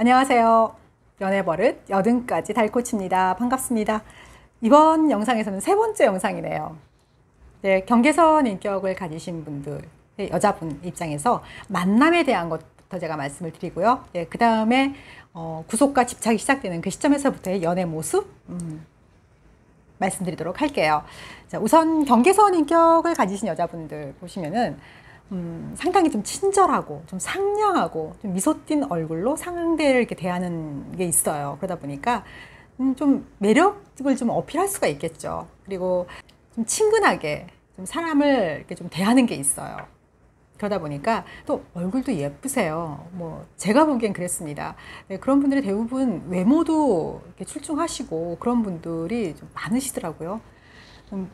안녕하세요. 연애버릇 80가지 달코치입니다. 반갑습니다. 이번 영상에서는 세 번째 영상이네요. 네, 경계선 인격을 가지신 분들, 여자분 입장에서 만남에 대한 것부터 제가 말씀을 드리고요. 네, 그 다음에 구속과 집착이 시작되는 그 시점에서부터의 연애 모습 말씀드리도록 할게요. 자, 우선 경계선 인격을 가지신 여자분들 보시면은 상당히 좀 친절하고 좀 상냥하고 좀 미소 띈 얼굴로 상대를 이렇게 대하는 게 있어요. 그러다 보니까 좀 매력을 좀 어필할 수가 있겠죠. 그리고 좀 친근하게 좀 사람을 이렇게 좀 대하는 게 있어요. 그러다 보니까 또 얼굴도 예쁘세요. 뭐 제가 보기엔 그랬습니다. 네, 그런 분들이 대부분 외모도 이렇게 출중하시고 그런 분들이 좀 많으시더라고요.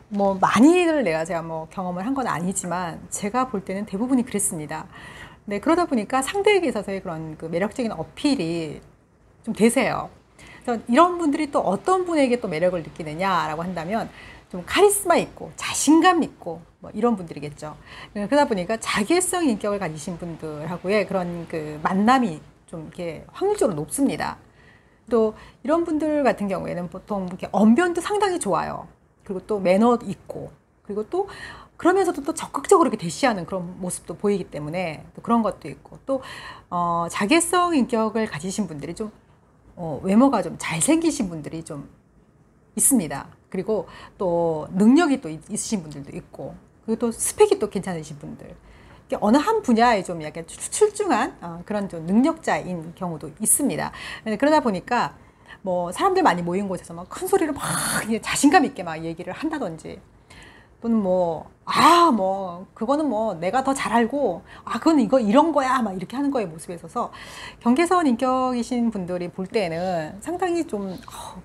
뭐 많이들 제가 뭐 경험을 한 건 아니지만 제가 볼 때는 대부분이 그랬습니다. 네, 그러다 보니까 상대에게 있어서의 그런 그 매력적인 어필이 좀 되세요. 그래서 이런 분들이 또 어떤 분에게 또 매력을 느끼느냐라고 한다면 좀 카리스마 있고 자신감 있고 뭐 이런 분들이겠죠. 그러다 보니까 자기애성 인격을 가지신 분들하고의 그런 그 만남이 좀 이렇게 확률적으로 높습니다. 또 이런 분들 같은 경우에는 보통 이렇게 언변도 상당히 좋아요. 그리고 또 매너도 있고, 그리고 또 그러면서도 또 적극적으로 이렇게 대시하는 그런 모습도 보이기 때문에 또 그런 것도 있고, 또 자기애성 인격을 가지신 분들이 좀 외모가 좀 잘생기신 분들이 좀 있습니다. 그리고 또 능력이 또 있으신 분들도 있고, 그리고 또 스펙이 또 괜찮으신 분들, 어느 한 분야에 좀 약간 출중한 그런 좀 능력자인 경우도 있습니다. 그러다 보니까 뭐 사람들 많이 모인 곳에서 막 큰 소리로 막 자신감 있게 막 얘기를 한다든지, 또는 뭐 그거는 뭐 내가 더 잘 알고, 그건 이런 거야 막 이렇게 하는 거에 모습에 있어서 경계선 인격이신 분들이 볼 때는 상당히 좀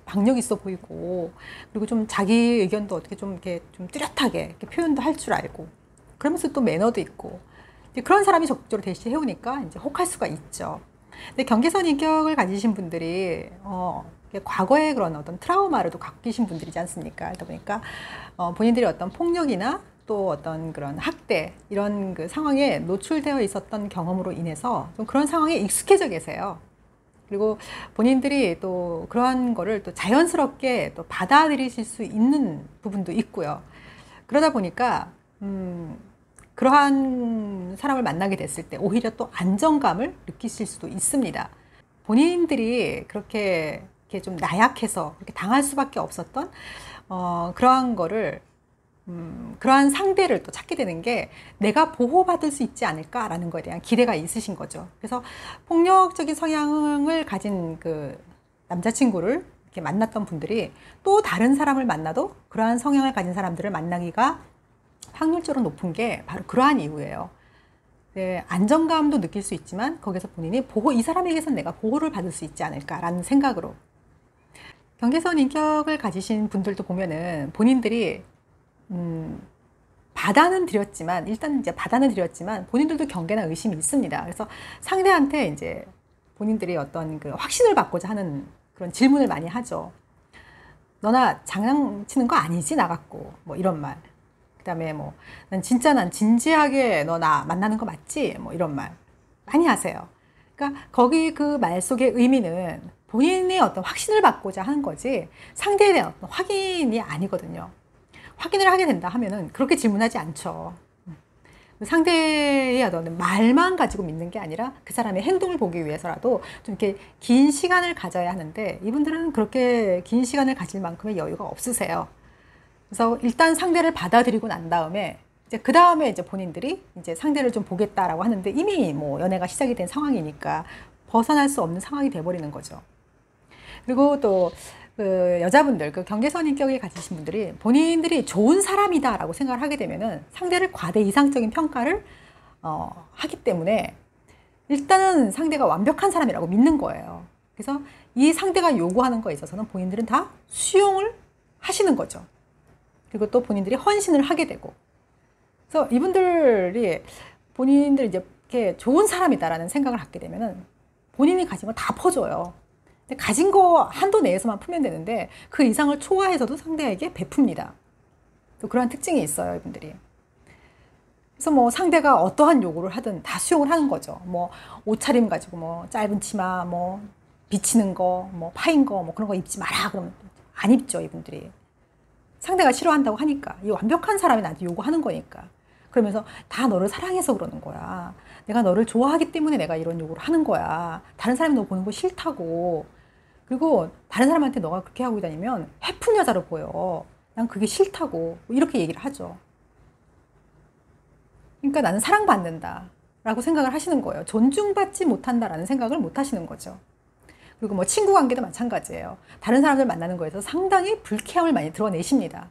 박력 있어 보이고, 그리고 좀 자기 의견도 어떻게 좀 이렇게 좀 뚜렷하게 이렇게 표현도 할 줄 알고, 그러면서 또 매너도 있고, 그런 사람이 적극적으로 대시해오니까 이제 혹할 수가 있죠. 근데 경계선 인격을 가지신 분들이 과거에 그런 어떤 트라우마를 또 갖고 계신 분들이지 않습니까? 그러다 보니까 본인들이 어떤 폭력이나 또 어떤 그런 학대 이런 그 상황에 노출되어 있었던 경험으로 인해서 좀 그런 상황에 익숙해져 계세요. 그리고 본인들이 또 그러한 거를 또 자연스럽게 또 받아들이실 수 있는 부분도 있고요. 그러다 보니까 그러한 사람을 만나게 됐을 때 오히려 또 안정감을 느끼실 수도 있습니다. 본인들이 그렇게 좀 나약해서 그렇게 당할 수밖에 없었던 그러한 거를 그러한 상대를 또 찾게 되는 게 내가 보호받을 수 있지 않을까라는 거에 대한 기대가 있으신 거죠. 그래서 폭력적인 성향을 가진 그 남자친구를 이렇게 만났던 분들이 또 다른 사람을 만나도 그러한 성향을 가진 사람들을 만나기가 확률적으로 높은 게 바로 그러한 이유예요. 네, 안정감도 느낄 수 있지만 거기서 본인이 이 사람에게선 내가 보호를 받을 수 있지 않을까라는 생각으로. 경계선 인격을 가지신 분들도 보면은 본인들이 받아는 드렸지만, 일단 이제 받아는 드렸지만 본인들도 경계나 의심이 있습니다. 그래서 상대한테 이제 본인들이 어떤 그 확신을 받고자 하는 그런 질문을 많이 하죠. 너나 장난치는 거 아니지? 나 갖고 뭐 이런 말. 그 다음에 뭐 난 진지하게 너 나 만나는 거 맞지? 뭐 이런 말 많이 하세요. 그러니까 거기 그 말 속의 의미는 본인의 어떤 확신을 받고자 하는 거지 상대에 대한 어떤 확인이 아니거든요. 확인을 하게 된다 하면은 그렇게 질문하지 않죠. 상대의 어떤 말만 가지고 믿는 게 아니라 그 사람의 행동을 보기 위해서라도 좀 이렇게 긴 시간을 가져야 하는데, 이분들은 그렇게 긴 시간을 가질 만큼의 여유가 없으세요. 그래서 일단 상대를 받아들이고 난 다음에 이제 그 다음에 이제 본인들이 이제 상대를 좀 보겠다라고 하는데 이미 뭐 연애가 시작이 된 상황이니까 벗어날 수 없는 상황이 돼버리는 거죠. 그리고 또 그 여자분들, 그 경계선 인격을 가지신 분들이 본인들이 좋은 사람이다라고 생각을 하게 되면은 상대를 과대 이상적인 평가를 하기 때문에 일단은 상대가 완벽한 사람이라고 믿는 거예요. 그래서 이 상대가 요구하는 거에 있어서는 본인들은 다 수용을 하시는 거죠. 그리고 또 본인들이 헌신을 하게 되고. 그래서 이분들이 본인들이 이제 이렇게 좋은 사람이다라는 생각을 갖게 되면은 본인이 가진 거 다 퍼줘요. 근데 가진 거 한도 내에서만 풀면 되는데 그 이상을 초과해서도 상대에게 베풉니다. 또 그런 특징이 있어요, 이분들이. 그래서 뭐 상대가 어떠한 요구를 하든 다 수용을 하는 거죠. 뭐 옷차림 가지고 뭐 짧은 치마, 뭐 비치는 거, 뭐 파인 거, 뭐 그런 거 입지 마라 그러면 안 입죠, 이분들이. 상대가 싫어한다고 하니까. 이 완벽한 사람이 나한테 요구하는 거니까. 그러면서 다 너를 사랑해서 그러는 거야. 내가 너를 좋아하기 때문에 내가 이런 요구를 하는 거야. 다른 사람이 너 보는 거 싫다고. 그리고 다른 사람한테 너가 그렇게 하고 다니면 해픈 여자로 보여. 난 그게 싫다고. 이렇게 얘기를 하죠. 그러니까 나는 사랑받는다 라고 생각을 하시는 거예요. 존중받지 못한다라는 생각을 못 하시는 거죠. 그리고 뭐 친구 관계도 마찬가지예요. 다른 사람들 만나는 거에서 상당히 불쾌함을 많이 드러내십니다.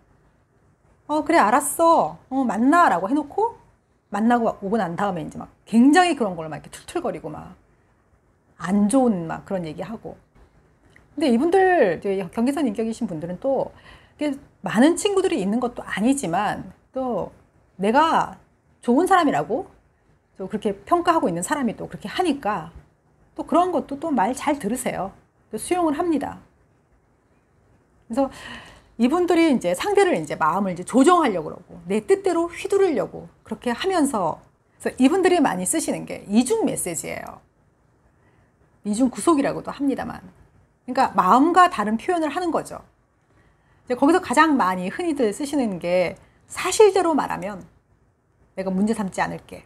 그래 알았어. 만나 라고 해놓고 만나고 오고 난 다음에 이제 막 굉장히 그런 걸 막 이렇게 툴툴거리고 막 안 좋은 막 그런 얘기하고. 근데 이분들 경계선 인격이신 분들은 또 많은 친구들이 있는 것도 아니지만 또 내가 좋은 사람이라고 또 그렇게 평가하고 있는 사람이 또 그렇게 하니까 또 그런 것도 또 말 잘 들으세요. 또 수용을 합니다. 그래서 이분들이 이제 상대를 이제 마음을 이제 조정하려고 그러고 내 뜻대로 휘두르려고 그렇게 하면서 그래서 이분들이 많이 쓰시는 게 이중 메시지예요. 이중 구속이라고도 합니다만. 그러니까 마음과 다른 표현을 하는 거죠. 이제 거기서 가장 많이 흔히들 쓰시는 게 사실대로 말하면 내가 문제 삼지 않을게.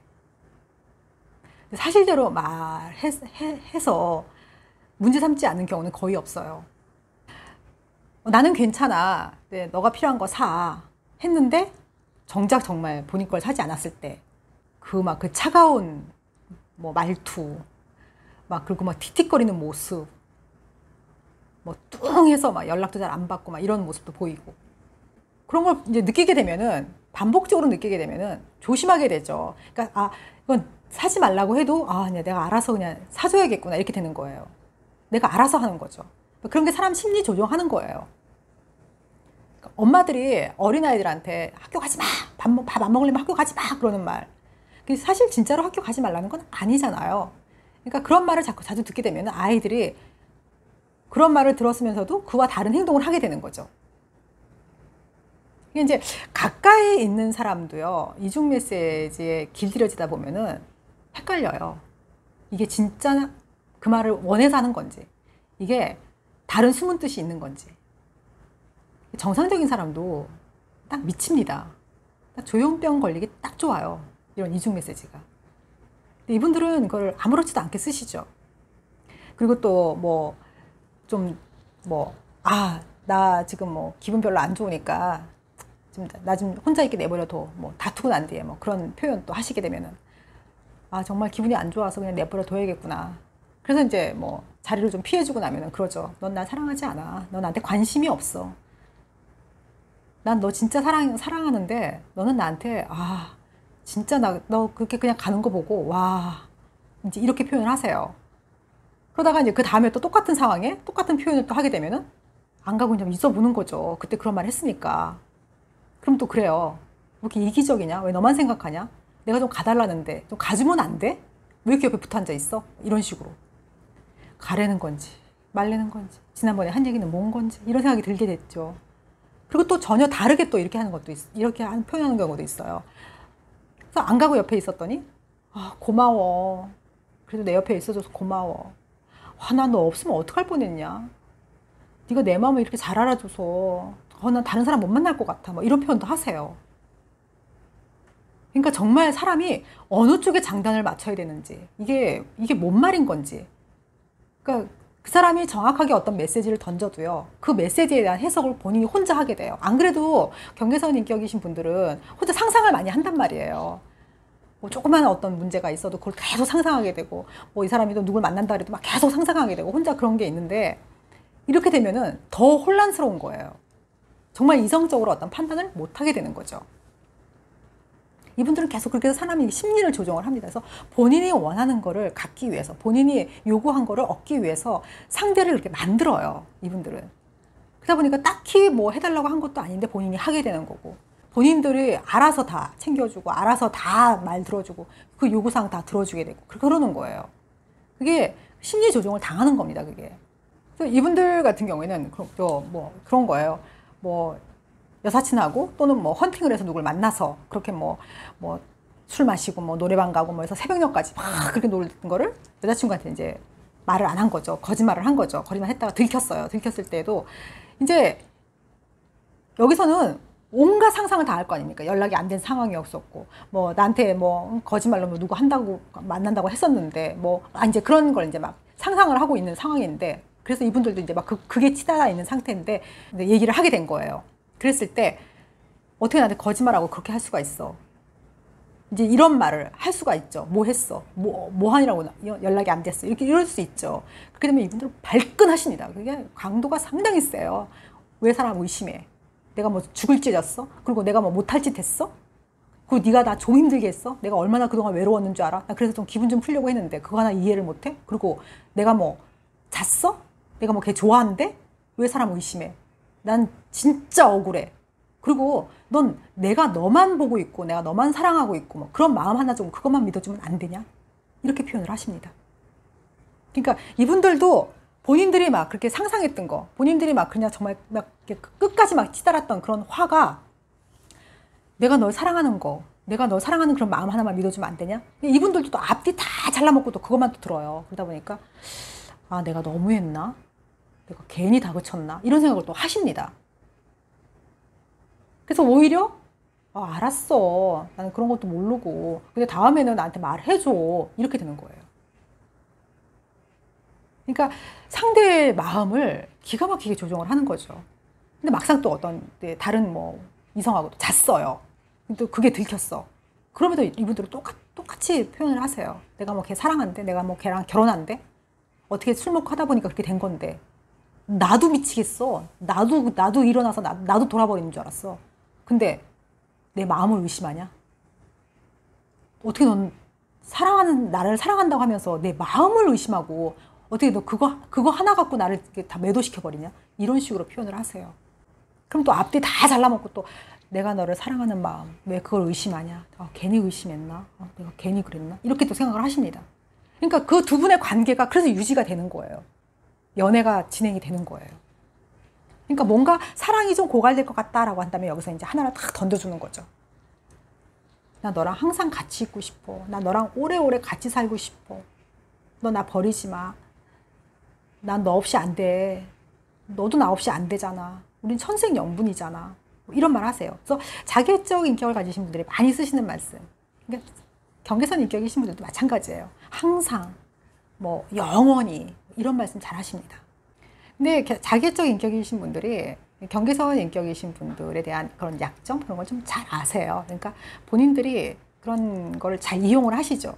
사실대로 말해서 문제 삼지 않는 경우는 거의 없어요. 나는 괜찮아. 네, 너가 필요한 거 사. 했는데 정작 정말 본인 걸 사지 않았을 때 그 차가운 뭐 말투, 그리고 막 틱틱거리는 모습, 뭐 뚱해서 막 연락도 잘 안 받고 막 이런 모습도 보이고 그런 걸 이제 느끼게 되면은 반복적으로 느끼게 되면은 조심하게 되죠. 그러니까 이건 사지 말라고 해도 내가 알아서 그냥 사줘야겠구나 이렇게 되는 거예요. 내가 알아서 하는 거죠. 그런 게 사람 심리 조정하는 거예요. 그러니까 엄마들이 어린아이들한테 학교 가지 마, 밥 안 먹으려면 학교 가지 마 그러는 말. 사실 진짜로 학교 가지 말라는 건 아니잖아요. 그러니까 그런 말을 자주 듣게 되면 아이들이 그런 말을 들었으면서도 그와 다른 행동을 하게 되는 거죠. 이제 가까이 있는 사람도요, 이중 메시지에 길들여지다 보면은 헷갈려요. 이게 진짜 그 말을 원해서 하는 건지, 이게 다른 숨은 뜻이 있는 건지. 정상적인 사람도 딱 미칩니다. 딱 조용병 걸리기 딱 좋아요. 이런 이중 메시지가. 근데 이분들은 그걸 아무렇지도 않게 쓰시죠. 그리고 또 나 지금 뭐 기분 별로 안 좋으니까 나 좀 혼자 있게 내버려둬. 뭐 다투고 난 뒤에 뭐 그런 표현 또 하시게 되면은 정말 기분이 안 좋아서 그냥 내버려둬야겠구나. 그래서 이제 뭐 자리를 좀 피해주고 나면은 그러죠. 넌 나 사랑하지 않아. 넌 나한테 관심이 없어. 난 너 진짜 사랑하는데 너는 나한테 진짜 너 그렇게 그냥 가는 거 보고 이제 이렇게 표현을 하세요. 그러다가 이제 그 다음에 또 똑같은 상황에 똑같은 표현을 또 하게 되면은 안 가고 그냥 있어 보는 거죠. 그때 그런 말 했으니까. 그럼 또 그래요. 왜 이렇게 이기적이냐? 왜 너만 생각하냐? 내가 좀 가달라는데 좀 가주면 안 돼? 왜 이렇게 옆에 붙어 앉아 있어? 이런 식으로. 가래는 건지 말래는 건지 지난번에 한 얘기는 뭔 건지 이런 생각이 들게 됐죠. 그리고 또 전혀 다르게 또 이렇게 하는 것도 이렇게 표현하는 경우도 있어요. 그래서 안 가고 옆에 있었더니 고마워. 그래도 내 옆에 있어줘서 고마워. 난 너 없으면 어떡할 뻔했냐. 네가 내 마음을 이렇게 잘 알아줘서 난 다른 사람 못 만날 것 같아. 뭐 이런 표현도 하세요. 그러니까 정말 사람이 어느 쪽에 장단을 맞춰야 되는지 이게 뭔 말인 건지. 그러니까 그 사람이 정확하게 어떤 메시지를 던져도요. 그 메시지에 대한 해석을 본인이 혼자 하게 돼요. 안 그래도 경계선 인격이신 분들은 혼자 상상을 많이 한단 말이에요. 뭐 조그만 어떤 문제가 있어도 그걸 계속 상상하게 되고 뭐 이 사람이 또 누굴 만난다 그래도 막 계속 상상하게 되고 혼자 그런 게 있는데 이렇게 되면은 더 혼란스러운 거예요. 정말 이성적으로 어떤 판단을 못 하게 되는 거죠. 이분들은 계속 그렇게 해서 사람이 심리를 조정을 합니다. 그래서 본인이 원하는 거를 갖기 위해서, 본인이 요구한 거를 얻기 위해서 상대를 이렇게 만들어요. 이분들은. 그러다 보니까 딱히 뭐 해달라고 한 것도 아닌데 본인이 하게 되는 거고, 본인들이 알아서 다 챙겨주고, 알아서 다 말 들어주고, 그 요구사항 다 들어주게 되고, 그러는 거예요. 그게 심리 조정을 당하는 겁니다, 그게. 그래서 이분들 같은 경우에는 그런 거예요. 뭐 여사친하고 또는 뭐 헌팅을 해서 누굴 만나서 그렇게 뭐 술 마시고 뭐 노래방 가고 뭐 해서 새벽녘까지 막 그렇게 놀던 거를 여자친구한테 이제 말을 안 한 거죠. 거짓말을 한 거죠. 거짓말 했다가 들켰어요. 들켰을 때도 이제 여기서는 온갖 상상을 다 할 거 아닙니까? 연락이 안 된 상황이었었고, 뭐, 나한테 뭐, 거짓말로 뭐 누구 한다고, 만난다고 했었는데, 뭐, 이제 그런 걸 이제 막 상상을 하고 있는 상황인데, 그래서 이분들도 이제 막 그게 치달아 있는 상태인데, 얘기를 하게 된 거예요. 그랬을 때, 어떻게 나한테 거짓말하고 그렇게 할 수가 있어? 이제 이런 말을 할 수가 있죠. 뭐 했어? 뭐 하느라고 연락이 안 됐어? 이렇게 이럴 수 있죠. 그렇게 되면 이분들은 발끈하십니다. 그게 강도가 상당히 세요. 왜 사람 의심해? 내가 뭐 죽을 짓 했어? 그리고 내가 뭐 못할 짓 했어? 그리고 네가 나 좀 힘들게 했어? 내가 얼마나 그동안 외로웠는 줄 알아? 나 그래서 좀 기분 좀 풀려고 했는데 그거 하나 이해를 못해? 그리고 내가 뭐 잤어? 내가 뭐 걔 좋아한대? 왜 사람 의심해? 난 진짜 억울해. 그리고 넌 내가 너만 보고 있고 내가 너만 사랑하고 있고 뭐 그런 마음 하나 좀 그것만 믿어주면 안 되냐? 이렇게 표현을 하십니다. 그러니까 이분들도 본인들이 막 그렇게 상상했던 거, 본인들이 막 그냥 정말 막 끝까지 막 치달았던 그런 화가 내가 널 사랑하는 거, 내가 널 사랑하는 그런 마음 하나만 믿어주면 안 되냐? 이분들도 또 앞뒤 다 잘라먹고 또 그것만 또 들어요. 그러다 보니까 아, 내가 너무했나? 내가 괜히 다그쳤나? 이런 생각을 또 하십니다. 그래서 오히려 알았어. 나는 그런 것도 모르고. 근데 다음에는 나한테 말해줘. 이렇게 되는 거예요. 그러니까 상대의 마음을 기가 막히게 조정을 하는 거죠. 근데 막상 또 어떤 다른 뭐 이성하고 잤어요. 또 그게 들켰어. 그럼에도 이분들은 똑같이 표현을 하세요. 내가 뭐 걔 사랑한대. 내가 뭐 걔랑 결혼한대. 어떻게 술 먹고 하다 보니까 그렇게 된 건데. 나도 미치겠어. 나도 일어나서 나도 돌아버리는 줄 알았어. 근데 내 마음을 의심하냐? 어떻게 넌 나를 사랑한다고 하면서 내 마음을 의심하고 어떻게 너 그거 하나 갖고 나를 다 매도시켜버리냐? 이런 식으로 표현을 하세요. 그럼 또 앞뒤 다 잘라먹고 또 내가 너를 사랑하는 마음 왜 그걸 의심하냐? 괜히 의심했나? 내가 괜히 그랬나? 이렇게 또 생각을 하십니다. 그러니까 그 두 분의 관계가 그래서 유지가 되는 거예요. 연애가 진행이 되는 거예요. 그러니까 뭔가 사랑이 좀 고갈될 것 같다라고 한다면 여기서 이제 하나를 딱 던져주는 거죠. 나 너랑 항상 같이 있고 싶어. 나 너랑 오래오래 같이 살고 싶어. 너 나 버리지 마. 난 너 없이 안 돼. 너도 나 없이 안 되잖아. 우린 천생연분이잖아. 이런 말 하세요. 그래서 자기애적 인격을 가지신 분들이 많이 쓰시는 말씀. 그러니까 경계선 인격이신 분들도 마찬가지예요. 항상, 뭐 영원히 이런 말씀 잘 하십니다. 근데 자기애적 인격이신 분들이 경계선 인격이신 분들에 대한 그런 약점 그런 걸 좀 잘 아세요. 그러니까 본인들이 그런 거를 잘 이용을 하시죠.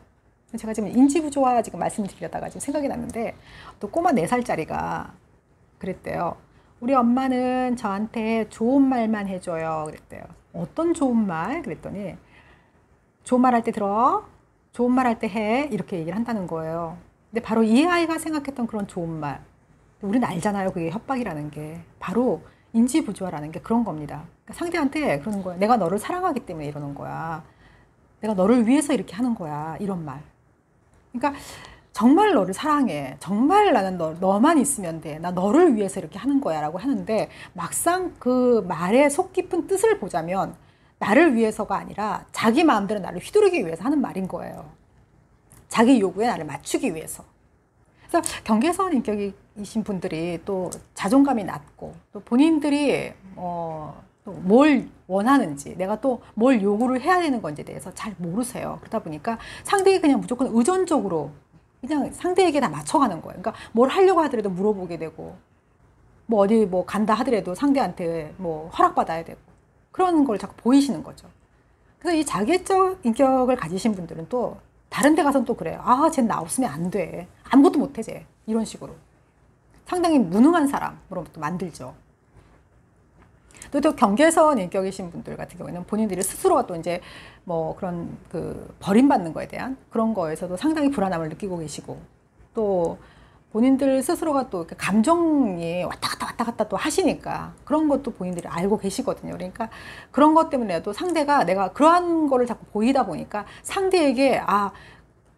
제가 지금 인지부조화 지금 말씀드리려다가 지금 생각이 났는데 또 꼬마 4살짜리가 그랬대요. 우리 엄마는 저한테 좋은 말만 해줘요. 그랬대요. 어떤 좋은 말? 그랬더니 좋은 말 할 때 들어. 좋은 말 할 때 해. 이렇게 얘기를 한다는 거예요. 근데 바로 이 아이가 생각했던 그런 좋은 말. 우리는 알잖아요. 그게 협박이라는 게. 바로 인지부조화라는 게 그런 겁니다. 그러니까 상대한테 그러는 거야. 내가 너를 사랑하기 때문에 이러는 거야. 내가 너를 위해서 이렇게 하는 거야. 이런 말. 그러니까 정말 너를 사랑해. 정말 나는 너만 있으면 돼. 나 너를 위해서 이렇게 하는 거야. 라고 하는데 막상 그 말의 속 깊은 뜻을 보자면 나를 위해서가 아니라 자기 마음대로 나를 휘두르기 위해서 하는 말인 거예요. 자기 요구에 나를 맞추기 위해서. 그래서 경계선 인격이신 분들이 또 자존감이 낮고 또 본인들이 뭘 원하는지 내가 또 뭘 요구를 해야 되는 건지에 대해서 잘 모르세요. 그러다 보니까 상대에게 그냥 무조건 의존적으로 그냥 상대에게 다 맞춰가는 거예요. 그러니까 뭘 하려고 하더라도 물어보게 되고 뭐 어디 뭐 간다 하더라도 상대한테 뭐 허락받아야 되고 그런 걸 자꾸 보이시는 거죠. 그래서 이 자기애적 인격을 가지신 분들은 또 다른 데 가서는 또 그래요. 쟤는 나 없으면 안 돼. 아무것도 못해, 쟤. 이런 식으로. 상당히 무능한 사람으로 또 만들죠. 또 경계선 인격이신 분들 같은 경우에는 본인들이 스스로가 또 이제 뭐 그런 버림받는 거에 대한 그런 거에서도 상당히 불안함을 느끼고 계시고 또 본인들 스스로가 또 감정이 왔다 갔다 또 하시니까 그런 것도 본인들이 알고 계시거든요. 그러니까 그런 것 때문에도 상대가 내가 그러한 거를 자꾸 보이다 보니까 상대에게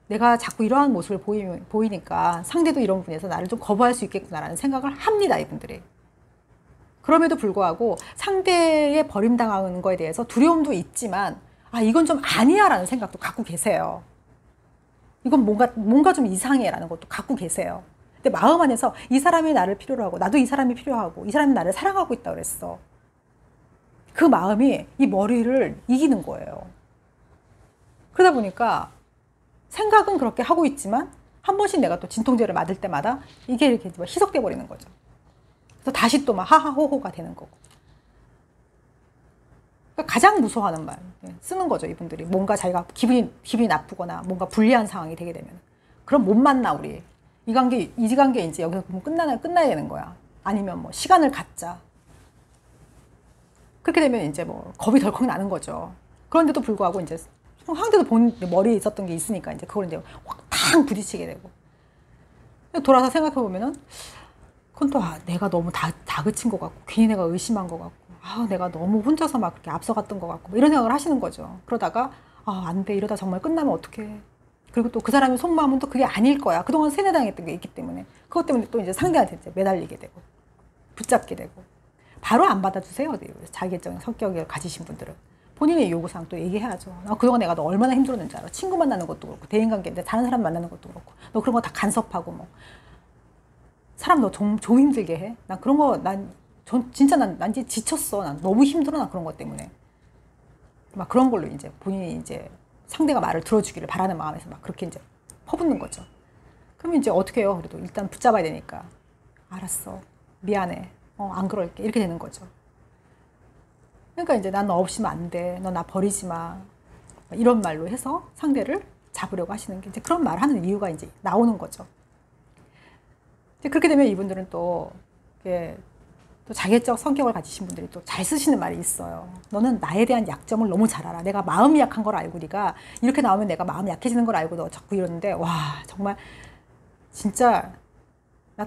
내가 자꾸 이러한 모습을 보이니까 상대도 이런 부분에서 나를 좀 거부할 수 있겠구나라는 생각을 합니다, 이분들이. 그럼에도 불구하고 상대의 버림당하는 거에 대해서 두려움도 있지만 아, 이건 좀 아니야 라는 생각도 갖고 계세요. 이건 뭔가 좀 이상해 라는 것도 갖고 계세요. 근데 마음 안에서 이 사람이 나를 필요로 하고 나도 이 사람이 필요하고 이 사람이 나를 사랑하고 있다고 그랬어. 그 마음이 이 머리를 이기는 거예요. 그러다 보니까 생각은 그렇게 하고 있지만 한 번씩 내가 또 진통제를 맞을 때마다 이게 이렇게 희석돼 버리는 거죠. 그래서 다시 또 막 하하호호가 되는 거고. 그러니까 가장 무서워하는 말 쓰는 거죠, 이분들이. 뭔가 자기가 기분이 나쁘거나 뭔가 불리한 상황이 되게 되면. 그럼 못 만나, 우리. 이 관계 이제 여기서 끝나야 되는 거야. 아니면 뭐 시간을 갖자. 그렇게 되면 이제 뭐 겁이 덜컥 나는 거죠. 그런데도 불구하고 이제 상대도 머리에 있었던 게 있으니까 이제 그걸 이제 확 탕 부딪히게 되고. 돌아서 생각해 보면은 그건 또 내가 너무 다그친 것 같고 괜히 내가 의심한 것 같고 내가 너무 혼자서 막 그렇게 앞서갔던 것 같고 이런 생각을 하시는 거죠. 그러다가 안 돼, 이러다 정말 끝나면 어떡해. 그리고 또 그 사람의 속마음은 또 그게 아닐 거야. 그동안 세뇌당했던 게 있기 때문에 그것 때문에 또 이제 상대한테 이제 매달리게 되고 붙잡게 되고. 바로 안 받아주세요. 자기애적인 성격을 가지신 분들은 본인의 요구사항 또 얘기해야죠. 그동안 내가 너 얼마나 힘들었는지 알아. 친구 만나는 것도 그렇고 대인관계 다른 사람 만나는 것도 그렇고 너 그런 거 다 간섭하고 뭐 사람 너 좀 힘들게 해. 난 그런 거 진짜 난 이제 지쳤어. 난 너무 힘들어. 나 그런 것 때문에 막 그런 걸로 이제 본인이 이제 상대가 말을 들어주기를 바라는 마음에서 막 그렇게 이제 퍼붓는 거죠. 그러면 이제 어떻게 해요? 그래도 일단 붙잡아야 되니까 알았어, 미안해, 안 그럴게, 이렇게 되는 거죠. 그러니까 이제 난 너 없이면 안 돼, 너 나 버리지 마, 이런 말로 해서 상대를 잡으려고 하시는 게 이제 그런 말을 하는 이유가 이제 나오는 거죠. 이제 그렇게 되면 이분들은 또 자기적 성격을 가지신 분들이 또 잘 쓰시는 말이 있어요. 너는 나에 대한 약점을 너무 잘 알아. 내가 마음이 약한 걸 알고 네가 이렇게 나오면 내가 마음이 약해지는 걸 알고 너 자꾸 이러는데 와, 정말 진짜 나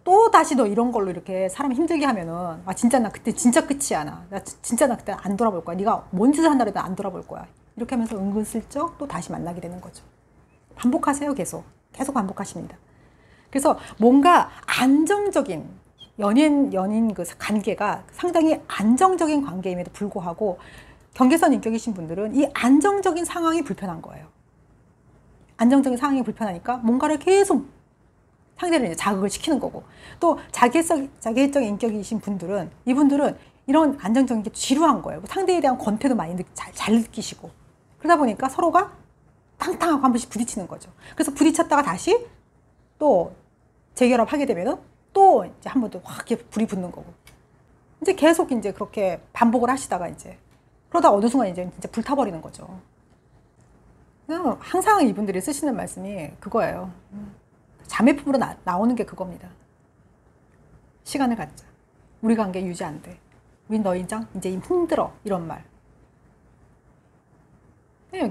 또 다시 너 이런 걸로 이렇게 사람 힘들게 하면은 진짜 나 그때 진짜 끝이야. 나 그때 안 돌아볼 거야. 네가 뭔 짓을 한다 해도 안 돌아볼 거야. 이렇게 하면서 은근슬쩍 또 다시 만나게 되는 거죠. 반복하세요. 계속 반복하십니다. 그래서 뭔가 안정적인 연인 그 관계가 상당히 안정적인 관계임에도 불구하고 경계선 인격이신 분들은 이 안정적인 상황이 불편한 거예요. 안정적인 상황이 불편하니까 뭔가를 계속 상대를 이제 자극을 시키는 거고, 또 자기애적 인격이신 분들은 이분들은 이런 안정적인 게 지루한 거예요. 상대에 대한 권태도 많이 잘 느끼시고, 그러다 보니까 서로가 탕탕하고 한 번씩 부딪히는 거죠. 그래서 부딪혔다가 다시 또 재결합하게 되면은 또 이제 한 번 더 확 이렇게 불이 붙는 거고, 이제 계속 이제 그렇게 반복을 하시다가 이제 그러다 어느 순간 이제 진짜 불타버리는 거죠. 그냥 항상 이분들이 쓰시는 말씀이 그거예요. 자매품으로 나오는 게 그겁니다. 시간을 갖자. 우리 관계 유지 안 돼. 우린 너 이제 힘들어. 이런 말.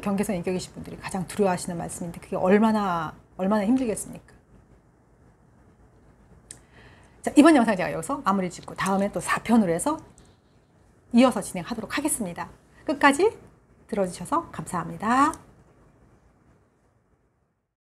경계선 인격이신 분들이 가장 두려워하시는 말씀인데 그게 얼마나 힘들겠습니까? 자, 이번 영상 제가 여기서 마무리 짓고 다음에 또 4편으로 해서 이어서 진행하도록 하겠습니다. 끝까지 들어주셔서 감사합니다.